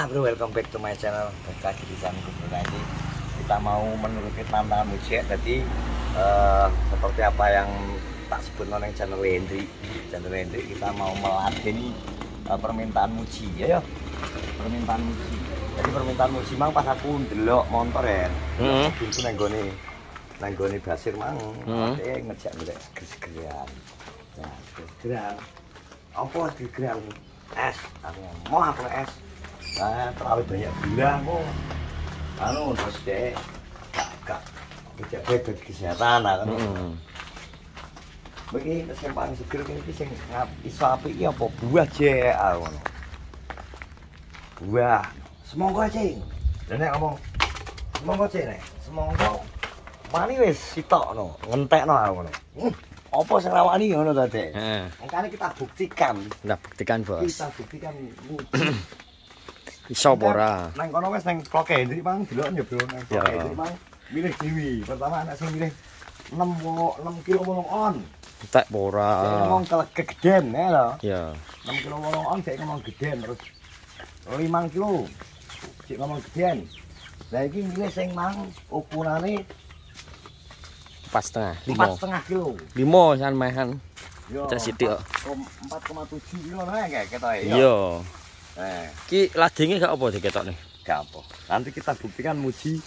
bro, welcome back to my channel. Balik lagi di channel lagi. Kita mau menuruti tantangan Muji. Jadi seperti apa yang tak sebut noneng channel Hendri. Channel Hendri kita mau meladeni permintaan Muji ya. Permintaan Muji. Jadi permintaan Muji mang pas aku ndelok motor ya. Itu nanggone Basir mang. Ngejak ndek seger-segeran. Nah, seger-segeran. Apa seger-segeran? Es, aku mau apa es? Nah, terlalu banyak gula kok. Anu terus deh, gak beda kesehatan kan. Begini kesempatan seger ini sing iso apik iki apa buah jek ngono. Buah. Semongko cing. Lah nek ngomong semongko cek nek. Semongko wani wis sitokno, ngentekno ngono. Apa sing rawani ngono ta, Dek? Heeh. Makane kita buktikan. Nah, buktikan, Bos. Kita buktikan iso apa ora. Nang kono wis nang Kloke Hendri mang delok yo, Bro. Nang Kloke Hendri mang milih dhewe. Pertama anak sing milih 6 kilo wolong on. Tak ora. Ngomong kegeden ya lho. Iya. 6 kilo wolong on sik ngomong geden terus 5 kilo. Sik ngomong geden. Lah iki milih sing mang ukurane 4,5 kilo. 5 san mehan. Yo. Terus sithik kok. 4,7 kilo nek ketoke. Iya. Ki Eh, ladenge gak apa diketokne? gak apa. Nanti kita buktikan Muji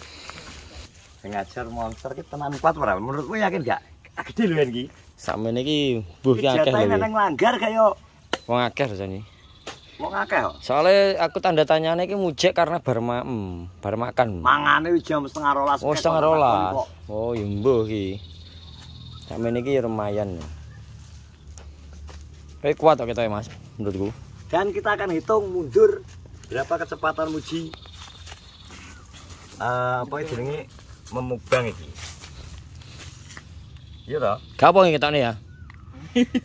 ngajar monster ki tenan kuat ora? Menurutmu yakin gak? Gede lho iki. Sakmene iki mbuh ki akeh Jatahnya lho. nang langgar kaya Wong akeh rasane. wong akeh kok. Soale aku tanda tanyane iki mujek karena bar makan. Mangane jam 11:30. Oh, 11:30. Oh, ya mbuh ki. Sakmene iki lumayan. Kayak kuat kok kita ya, Mas, menurutku. Dan kita akan hitung mundur berapa kecepatan Muji apa jenenge memubang iki. Iya toh? Gak apa ketokne ya?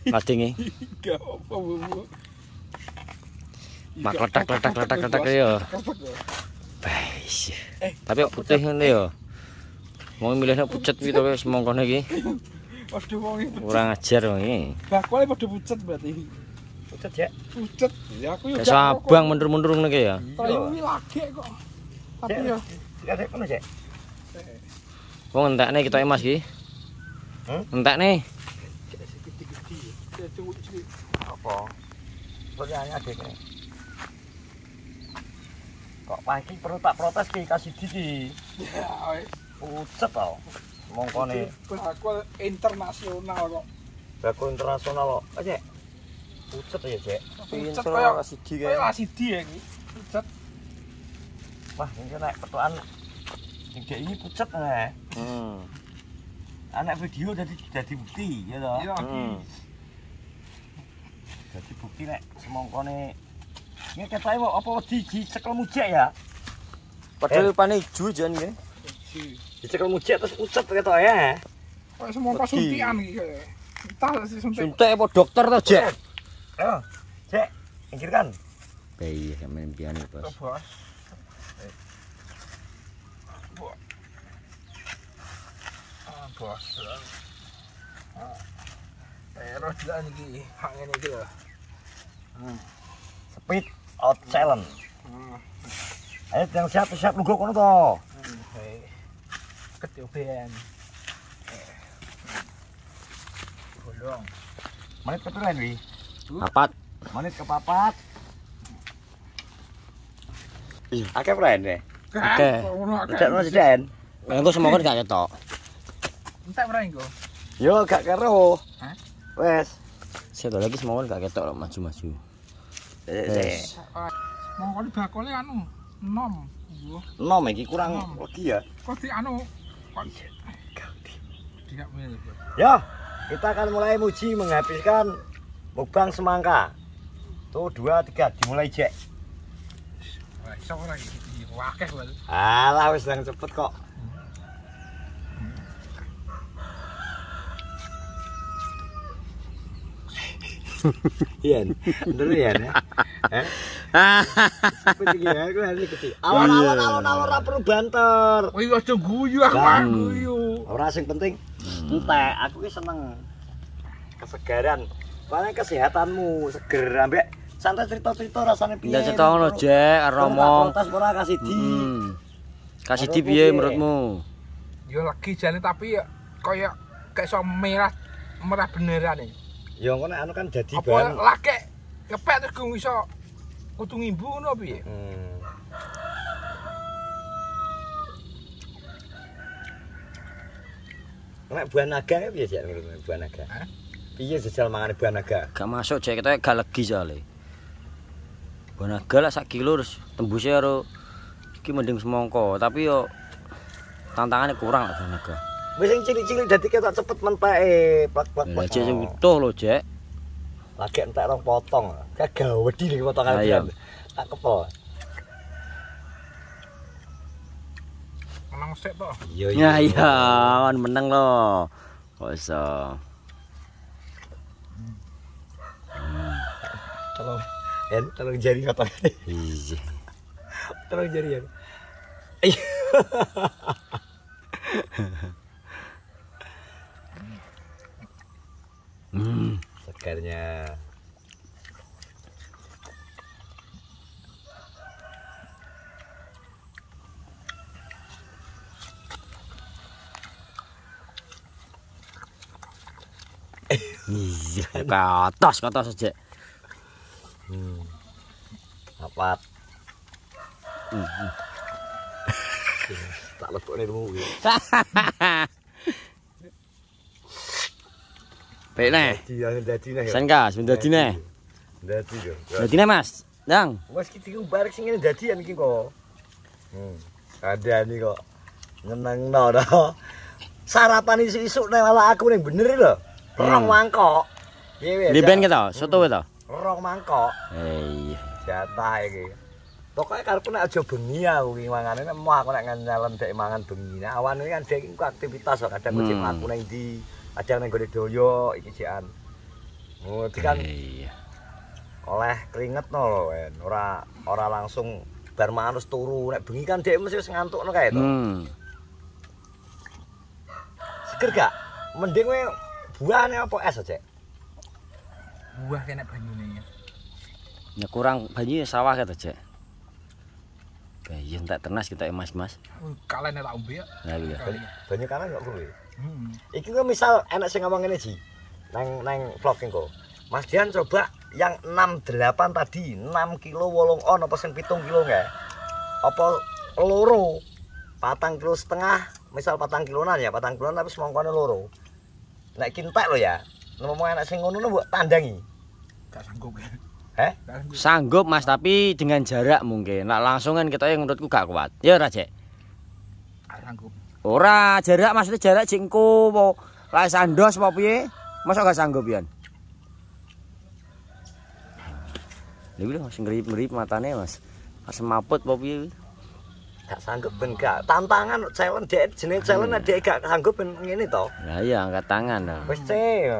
Ladenge. Gak apa Bu. Mak letak ya. Bais. Tapi kok putih ngene ya. Mau milihnya pucet iki to wis mongkone iki. Waduh wong iki. Kurang ajar wong iki. Bakule padha pucet berarti. Pucet ya. Pucet. Ya aku yo Kayak sabang mundur-mundur ngene iki ya. Tayu iki lagi kok. Tapi ya Lihat kono, Cek. Wong entekne ketoke Mas iki. Entekne. Apa? Pertanyaan adek. Kok pagi perlu tak protes ki kasih iki. ya wis. Pucet to. Mongkone Bakul internasional kok. baku internasional kok. Cek. Pucet ya, Cek. Pucet Pinter kaya asidi kaya kae. asidi ya iki. Pucet. Wah, ini nek petukan gede ini pucet nek. Anak video jadi bukti ya toh. Iya iki. Jadi bukti nek semongkone ini ketoke apa dicekel mujek ya? Padahal pane ijo jan iki. Dicekel mujek terus pucet ketoke ya. Kok semongko suntikan iki kaya. Kita sih suntik. Suntik apa dokter to, Jek? Ayo, Cek, pinggirkan. Bayi sampean piane, Bos. Bos. Bos. Terus jalan iki, hak ngene iki lho. Speed out challenge. Ayo yang siap lu kono to. Ketioben. Bolong. Menit kepiran wi? Papat. Menit ke papat. Akeh prene. Oke. Tidak ono siden. Engko semongkon gak ketok. Entek ora engko? Yo gak karo. Hah? Wes. Sedo lagi semongkon gak ketok maju-maju. Wes. Mongko bakule anu enom. Nom iki kurang lagi ya. Kok di anu tidak milih. Ya, kita akan mulai Muji menghabiskan mukbang semangka. Tuh 2 3 dimulai, Jek. Wah, iso ora iki. Wakeh wae. Alah wis nang cepet kok. Ian, bener ya? Cepet iki ya, aku hari kecil. Awal-awal ora perlu banter. Oh iya aja guyu aku guyu. Ora sing penting entek, aku ki seneng kesegaran. Paling kesehatanmu seger ambek Santai cerita-cerita rasane piye. Ndak cerita ngono, Jek, ngomong. Protes ora kasih di. Kasih di piye menurutmu? Yo lagi jane tapi ya kaya gak iso merah beneran nih. Ya ngono anu kan jadi Apa bahan. laki kepek terus gue iso kudu ngimbu ngono piye? Nek buah naga piye sih menurutmu buah naga? Hah? Piye jajal mangane buah naga? Gak masuk, Jek, kita gak legi soalnya. Bonaga lah 1 kilo terus tembusnya karo iki mending semongko, tapi yo tantangannya kurang lah bonaga. Wis sing cilik-cilik dadi ketok cepet menteke, plak-plak. Lah Jek utuh lho, Jek. Lagi entek rong potong. Kagak wedi nih potongan Iya. tak kepel. Menang sik to. Ya iya, kan menang loh. Kok iso. Tolong jari potong. Iya. Tolong jari ya. Segarnya. Iya, katos aja. Apat. Tak lebokne ilmu iki. Baik nih. Dadi nih. Senka, dadi nih. Dadi yo. Dadi nih, Mas. Dang. Wes iki barek sing ngene dadian iki kok. Adani kok. Nyenengno to. Sarapan isuk-isuk nek malah aku ning bener lho. Rong mangkok. Piye Di ben kita, soto kita. Rong mangkok. Iya. Jatah iki. Pokoke karepku nek aja bengi aku iki mangane nek mau aku nek nyalen dek mangan bengi. Nek awan iki kan dek iku aktivitas kok kadang mesti mlaku ning ndi, kadang ning gone doyo iki jikan. Oh, iki kan Iya. oleh keringetno lho, En. Ora langsung bar mangan wis turu. Nek bengi kan dek mesti wis ngantukno kae to. Seger gak? Mending kowe buahane apa es aja? Buah kena banyune. Ya kurang banyu sawah kata, Jek. Iya entek ternas kita Mas. Kalian tak ombe ya. Nah iya. Banyak kanan gak kowe? Iki kok misal enak sing ngomong ngene Ji. Nang vlog engko. Mas Dian coba yang 68 tadi, 6 kilo 8 on apa sing 7 kilo enggak? Apa loro? 4,5 kilo, misal 4 kilonan ya, 4 kilonan tapi semongkone loro. Nek kintek lho ya. Ngomong enak sing ngono mbok tandangi. Gak sanggup. Heh? Sanggup Mas, tapi dengan jarak mungkin. Nah, langsung kan kita yang menurutku gak kuat. Ya ora, Jek. Gak sanggup. Ora, jarak maksudnya jarak jengko apa lae sandos apa piye? Masa gak sanggup pian? Lha lho sing ngerip-ngerip matane, Mas. Pas maput apa piye? Gak sanggup ben gak. Tantangan challenge dek jenenge challenge nek dek gak sanggup ben ngene to. Lah iya angkat tangan lah. Wis ce.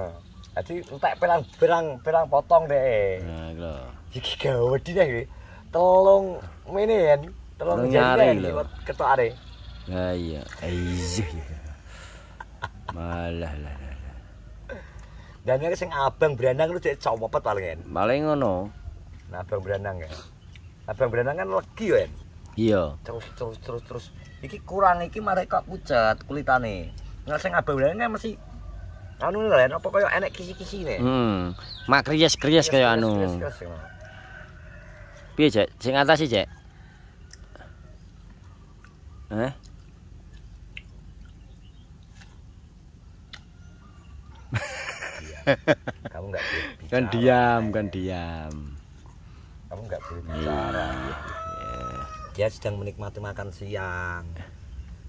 Dadi entek pirang potong dek. Nah, lho. Iki gawedi nek iki. Telung ngene yen, telung nyari jari lho. ketokare. Lah iya. Iya. Malah lah. Dan iki sing abang brandang lu dek copot paling en. Paling ngono. Nah, abang brandang ya. Abang brandang kan legi yo en. Iya. Terus. Iki kurang iki marek kok pucet kulitane. Nek sing abang brandang kan mesti anu lho en apa koyo enek kisi-kisine. Mak krias-krias kaya anu. Piye, Cek? Sing atas sih, Cek? Kamu enggak boleh bicara. Kan diam. Kamu enggak boleh bicara. Dia sedang menikmati makan siang.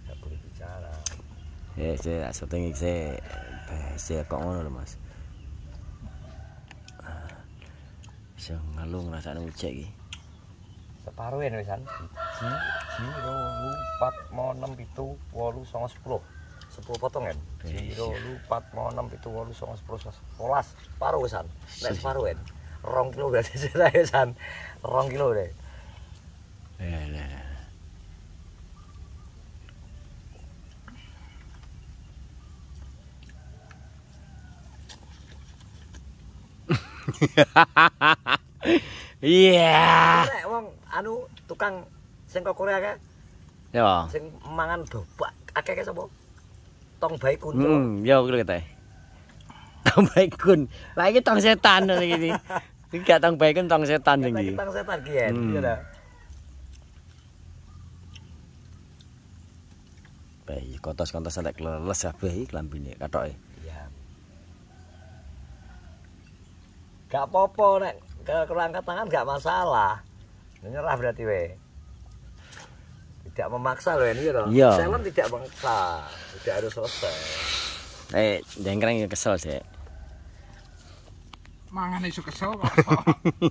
Enggak boleh bicara. Saya syuting iki saya kok ngono lho, Mas. Iso ngalung rasane ujek iki. Separo ya wisan. 1, 2, 3, 4, 5, 6, 7, 8, 9, 10. 10 potong kan? 1, 2, 4, 5, 6, 7, 8, 9, 10, 11. Separo wisan. Nek separo kan. 2 kilo berarti sira wisan. 2 kilo deh. Iya. Nek wong anu tukang sing kok Korea kae Ya. sing mangan dobak akeh sapa? Tong bae kunco. Ya kuwi kata. Tong baikun. Lah iki tong setan iki. Iki gak tong baikun tong setan iki. Tong setan ki ya. Iya ta. Bayi kontos-kontos lek leles kabeh iki klambine katoke. Iya. Gak apa-apa nek kurang angkat tangan gak masalah. Nyerah berarti we. Tidak memaksa loh ini loh. Iya. Salon tidak memaksa, tidak harus selesai. Jengkreng ya kesel sih. Mangan iso kesel kok.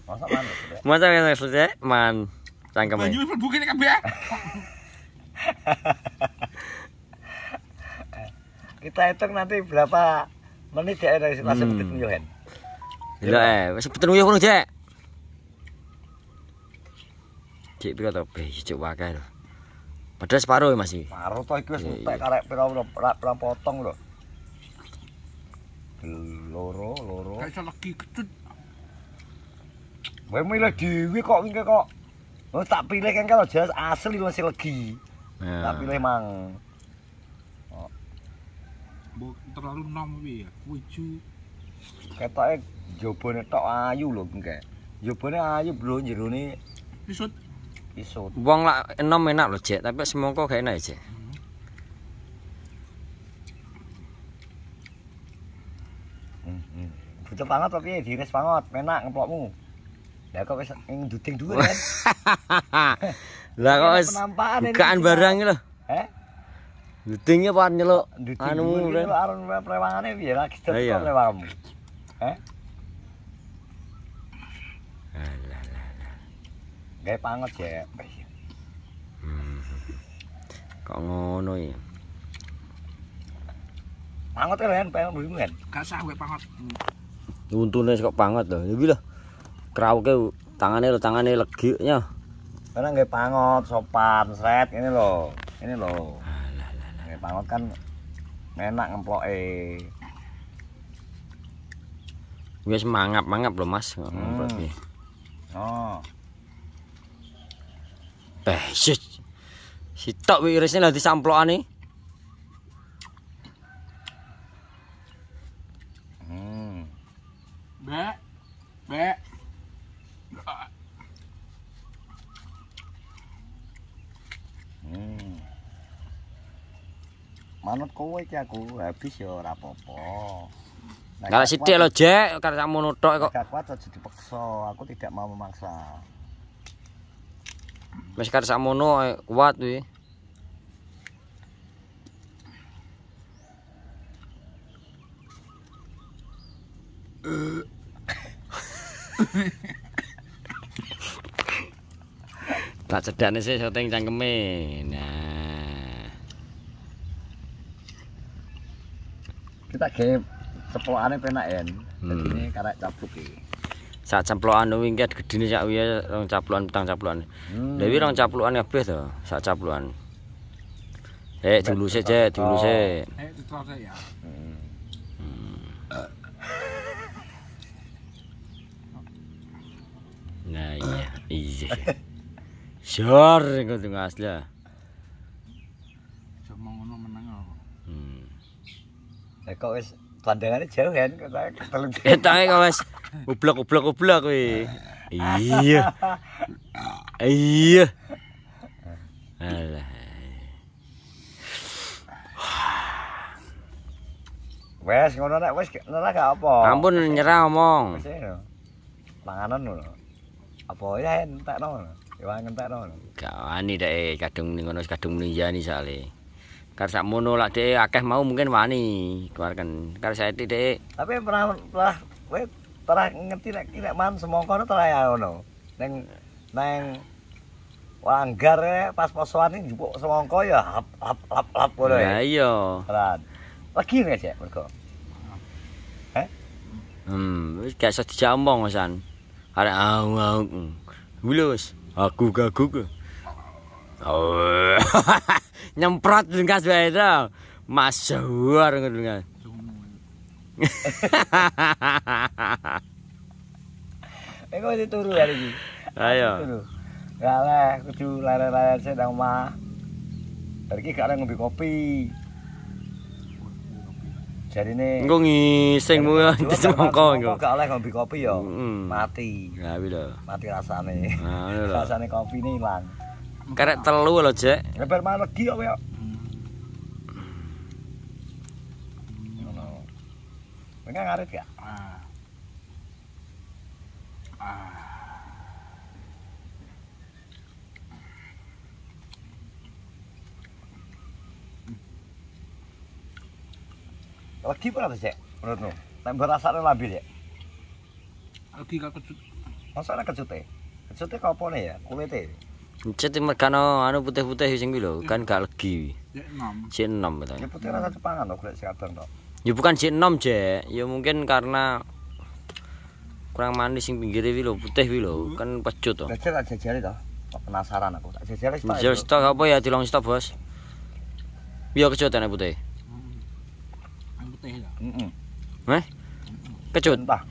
Masa mana? Masa yang kesel sih, man. Cangkem. Banyu wis mlebu kene kabeh. Kita hitung nanti berapa menit ya dari situasi petik Yohan. Iya wis betul yo ngono, Cek. Cek piro to? Cek wae lho. Padahal separuh ya masih. Paruh to iki wis entek karek pira potong lho. Loro. Gak iso legi ketut. Wae milih dhewe kok iki kok. Oh tak pilih kan kalau jelas asli masih legi. Tak pilih mang. Mbok terlalu nom kuwi ya. Wuju. Ketoke jobone tok ayu lho engke. Jobone ayu bro jerone Isut. isut. Wong lak enom enak lho, Cek, tapi semongko gak enak, Cek. Butuh banget tapi diiris banget, enak ngeplokmu. Ya kok wis nduding dhuwur kan. Lah kok wis penampakan ini bukaan kita. barang iki lho. Heh? Dutingnya pan nyeluk Anu anu kan arun prewangane piye lagi Iya. terus prewangmu. Heh? Gawe panget ya. Kok ngono ya. Panget kan pengen bumi kan. Gak sah wek pangot. Untune kok banget lho. Ya iki lho. Krauke tangane legi nya. Karena gawe panget sopan set ini lho. Ini lho. Gawe panget kan enak ngemploke. Wis mangap-mangap lho, Mas. Ngemplok iki. Oh. Sitok wi irisne lha disamplokane. Bek. Manut kowe iki aku habis ya ora apa-apa. Kalau sithik lho, Jek, karep sakmono tok kok. Gak kuat aja dipaksa, aku tidak mau memaksa. Wis karep sakmono kuat kuwi. Tak cedakne sih syuting cangkeme. Nah. Kita gawe ceplokane penak yen. Dadi ini karek capluk iki. Sak caplokan kuwi iki gedine sak wiye rong caplokan petang caplokan. Dewi rong caplokan kabeh to, sak caplokan. Dulu sih, Jek, dulu sih. Diterus ya. Nah iya. Syar kok asli. Cuma ngono meneng kok. Lah kok wis pandangane jauh kan kok telung. Etae kok wis ublek kuwi. Iya. Iya. Alah. Wes ngono nek wis ora gak apa. Ampun nyerah omong. Wis lho. Panganan lho. Apa ya entekno. Ya ngentekno. Gak wani dek kadung ning ngono kadung mliyani sale. Kar sakmono lak dhek akeh mau mungkin wani keluarkan. Kar saiki dhek. Tapi pernah kowe pernah ngerti nek man semongko ora ya ngono. Ning Wanggar pas posoan iki njupuk semongko ya lap ngono ya. Lah iya. Tenan. Lagi nek Cek mergo. Wis gak iso dijak omong San. Arek au. Wis aku gaguk. Oh. Nyemprot gas wae to. Masyhur ngono kan. Engko aku wis turu hari iki. Ayo. Turu. Gak leh, kudu lere-lere sik nang omah. Hari iki gak ada ngombe kopi. Jarine Engko ngisingmu semongko engko. Gak oleh ngombe kopi ya. Heeh. Mati. Ya wi lho. Mati rasane. Nah, ngono lho. Rasane kopi ini ilang. Karek telu lho, Jek. Lebar mana legi kok kowe. Ngono. Kowe ngarit gak? Legi apa sih, menurutmu? Tambah rasane labil ya? Lagi gak kecut. Masa ana kecute? Kecute kok opone ya? Kulite. Cet mergano anu putih-putih sing kuwi lho, kan gak legi. Cek 6. C6 betul. Ya putih rasa Jepangan lho, golek sing abang tok. Ya bukan C6, Jek. Ya mungkin karena kurang manis sing pinggire kuwi lho, putih kuwi lho, kan pecut to. Jajal tak jajali to. Kok penasaran aku. Tak jajali stok. Jajal stok apa ya dilong stok, Bos? Piye kecutane putih? Yang putih ya. Heeh. Kecut. Entah.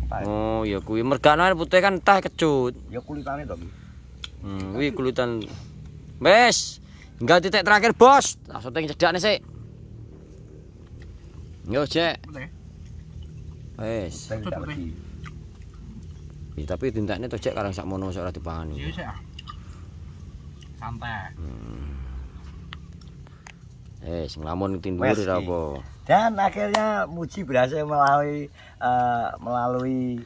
Entah. Oh, ya kuwi mergano putih kan entah kecut. Ya kulitane to iki. Kuwi kulitan. Wes. Enggak titik terakhir, Bos. Tak syuting cedakne sik. Yo, Cek. Putih. Wes. Saya tidak lagi. Tapi tintakne to Cek karang sakmono sok ora dipangani. Iya sih. Santai. Nglamun tindur Wes, ora iki. apa. Dan akhirnya Muji berhasil melalui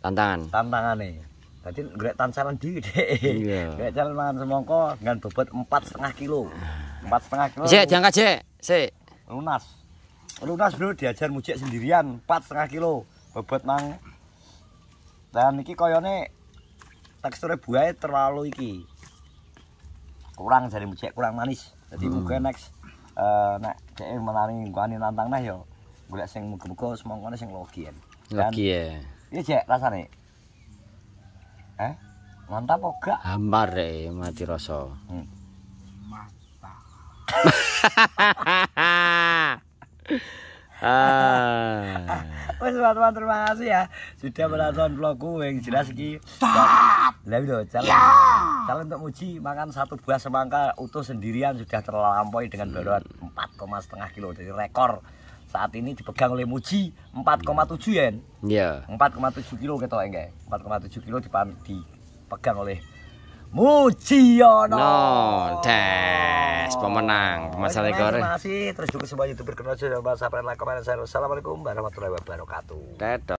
Tantangan. tantangannya. Tadi golek tansaran dhewe, Dek. Iya. Golek jalan mangan semongko dengan bobot 4,5 kilo. 4,5 kilo. Sik, diangkat, Cek. Sik. Lunas. Lunas, Bro, diajar mujik sendirian 4,5 kilo. Bobot nang. Dan iki koyone teksturnya buahnya terlalu iki. Kurang jadi mujik, kurang manis. Jadi mungkin next nek dhek menani ngani nantang nah yo golek sing muga-muga semongkone sing logi. Lagi ya. Iya, Jek, rasane. Mantap kok gak? Hambar mati rasa. Mata. Wes teman-teman, terima kasih ya sudah menonton vlogku yang jelas iki. Lah lho, calon untuk Muji makan satu buah semangka utuh sendirian sudah terlampaui dengan bobot 4,5 kilo. Jadi rekor saat ini dipegang oleh Muji 4,7 ya. Iya. 4,7 kilo ketok enggak? 4,7 kilo dipegang oleh Mujiono. No, des pemenang masalah goreng. Terima kasih. Terus juga semua YouTuber kenal sudah sampai like, komen, share. Assalamualaikum warahmatullahi wabarakatuh. Dadah.